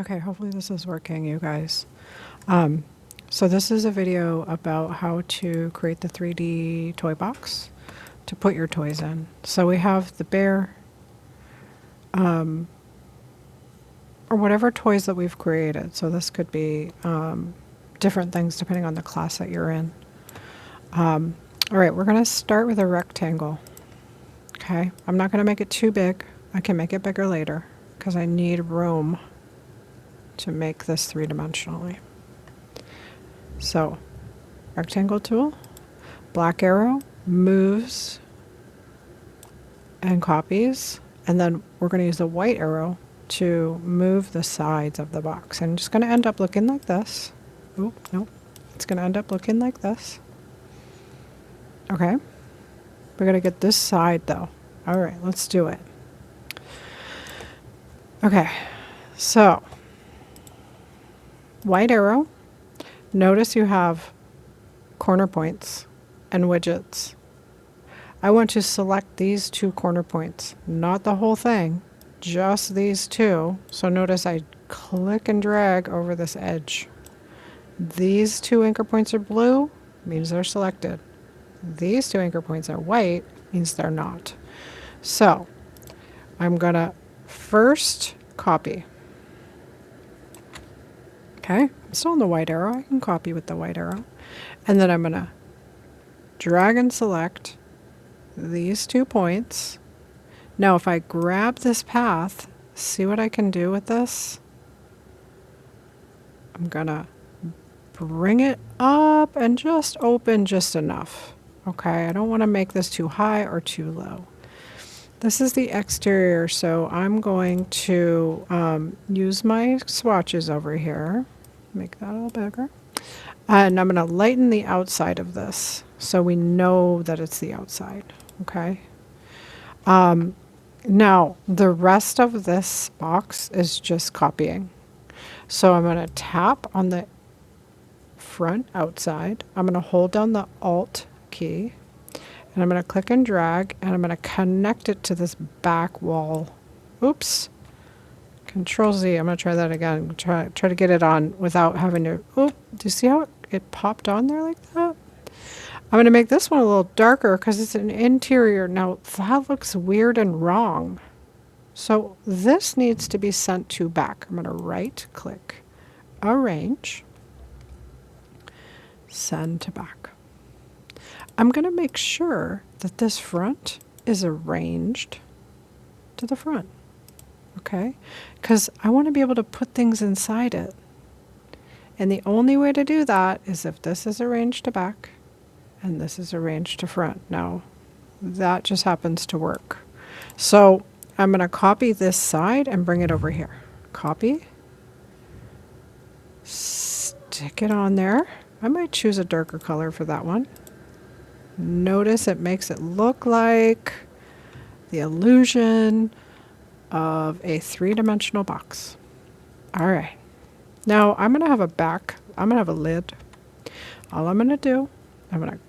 Okay, hopefully this is working, you guys. Um, so this is a video about how to create the 3D toy box to put your toys in. So we have the bear, or whatever toys that we've created. So this could be different things depending on the class that you're in. All right, we're going to start with a rectangle. Okay, I'm not going to make it too big. I can make it bigger later because I need room to make this three-dimensionally. So, rectangle tool, black arrow, moves and copies, and then we're going to use the white arrow to move the sides of the box. And it's going to end up looking like this. Oh, no, it's going to end up looking like this. Okay, we're going to get this side though. All right, let's do it. Okay, so white arrow. Notice you have corner points and widgets. I want to select these two corner points, not the whole thing, just these two. So notice I click and drag over this edge. These two anchor points are blue, means they're selected. These two anchor points are white, means they're not. So I'm going to first copy. Okay, I'm still on the white arrow. I can copy with the white arrow. And then I'm going to drag and select these 2 points. Now if I grab this path, see what I can do with this? I'm going to bring it up and just open just enough. Okay, I don't want to make this too high or too low. This is the exterior, so I'm going to use my swatches over here. Make that a little bigger. And I'm going to lighten the outside of this so we know that it's the outside. Okay. Now, the rest of this box is just copying. So I'm going to tap on the front outside. I'm going to hold down the Alt key. And I'm going to click and drag, and I'm going to connect it to this back wall. Oops. Control Z. I'm going to try that again. Try to get it on without having to... Oop. Do you see how it popped on there like that? I'm going to make this one a little darker because it's an interior. Now, that looks weird and wrong. So this needs to be sent to back. I'm going to right-click, arrange, send to back. I'm going to make sure that this front is arranged to the front, okay? Because I want to be able to put things inside it. And the only way to do that is if this is arranged to back and this is arranged to front. Now, that just happens to work. So I'm going to copy this side and bring it over here. Copy. Stick it on there. I might choose a darker color for that one. Notice it makes it look like the illusion of a three-dimensional box. All right. Now I'm going to have a back. I'm going to have a lid. All I'm going to do, I'm going to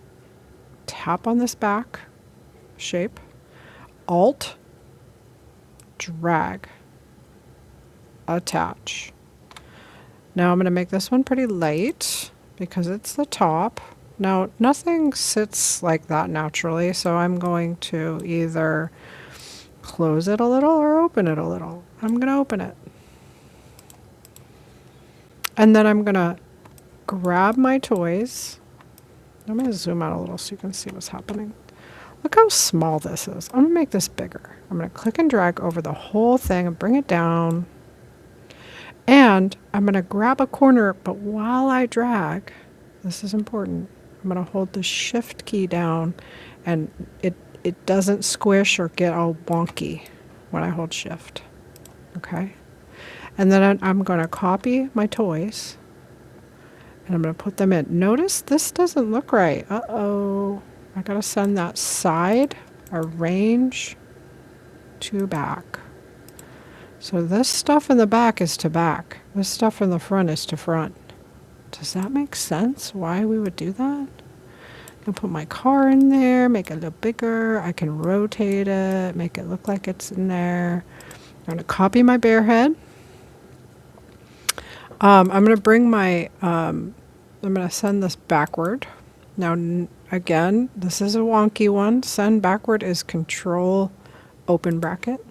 tap on this back shape, Alt, drag, attach. Now I'm going to make this one pretty light because it's the top. Now, nothing sits like that naturally, so I'm going to either close it a little or open it a little. I'm going to open it. And then I'm going to grab my toys. I'm going to zoom out a little so you can see what's happening. Look how small this is. I'm going to make this bigger. I'm going to click and drag over the whole thing and bring it down. And I'm going to grab a corner, but while I drag, this is important, I'm going to hold the Shift key down, and it doesn't squish or get all wonky when I hold Shift. Okay? And then I'm going to copy my toys, and I'm going to put them in. Notice this doesn't look right. Uh-oh. I got to send that side, arrange to back. So this stuff in the back is to back. This stuff in the front is to front. Does that make sense? Why we would do that? I can put my car in there, make it a little bigger. I can rotate it, make it look like it's in there. I'm going to copy my bear head. I'm going to bring my, I'm going to send this backward. Now, again, this is a wonky one. Send backward is control open bracket.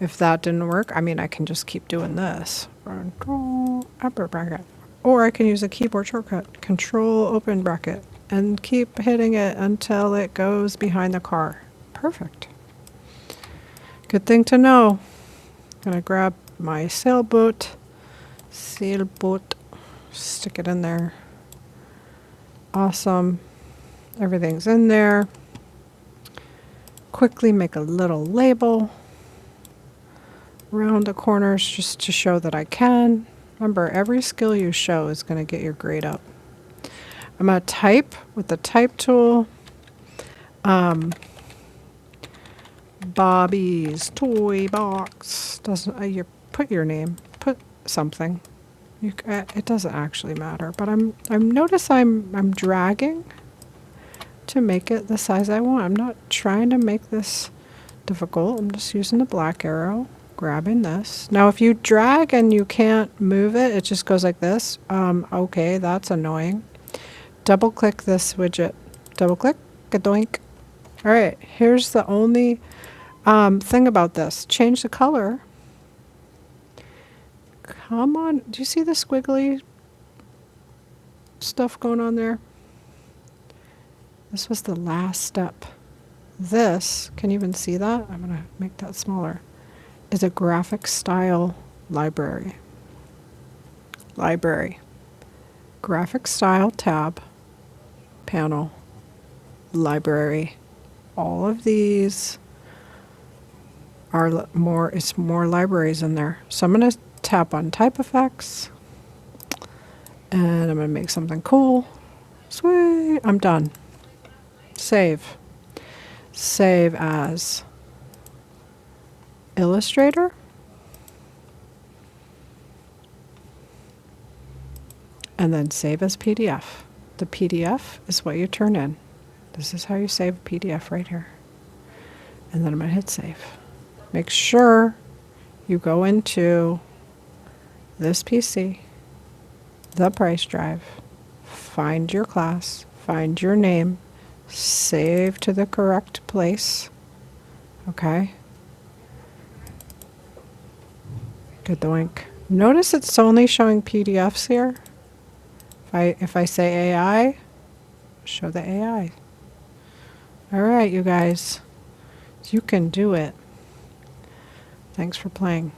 If that didn't work, I mean, I can just keep doing this. Control upper bracket. Or I can use a keyboard shortcut, control open bracket, and keep hitting it until it goes behind the car. Perfect. Good thing to know. Gonna grab my sailboat, stick it in there. Awesome. Everything's in there. Quickly make a little label around the corners just to show that I can. Remember, every skill you show is going to get your grade up. I'm going to type with the type tool. Bobby's Toy Box. Doesn't you put your name? Put something. It doesn't actually matter, but I'm dragging to make it the size I want. I'm not trying to make this difficult. I'm just using the black arrow, grabbing this. Now, if you drag and you can't move it, it just goes like this. Okay, that's annoying. Double click this widget. Double click, doink. All right, here's the only thing about this. Change the color. Come on, do you see the squiggly stuff going on there? This was the last step. This, can you even see that? I'm going to make that smaller. Is a graphic style library. Graphic style tab, panel, library. All of these are more libraries in there. So I'm going to tap on type effects and I'm going to make something cool. Sweet, I'm done. Save. Save as Illustrator. And then save as PDF. The PDF is what you turn in. This is how you save a PDF right here. And then I'm going to hit save. Make sure you go into this PC, the price drive, find your class, find your name, save to the correct place. Okay. Good doink. Notice it's only showing PDFs here. If I say AI, show the AI. All right, you guys. You can do it. Thanks for playing.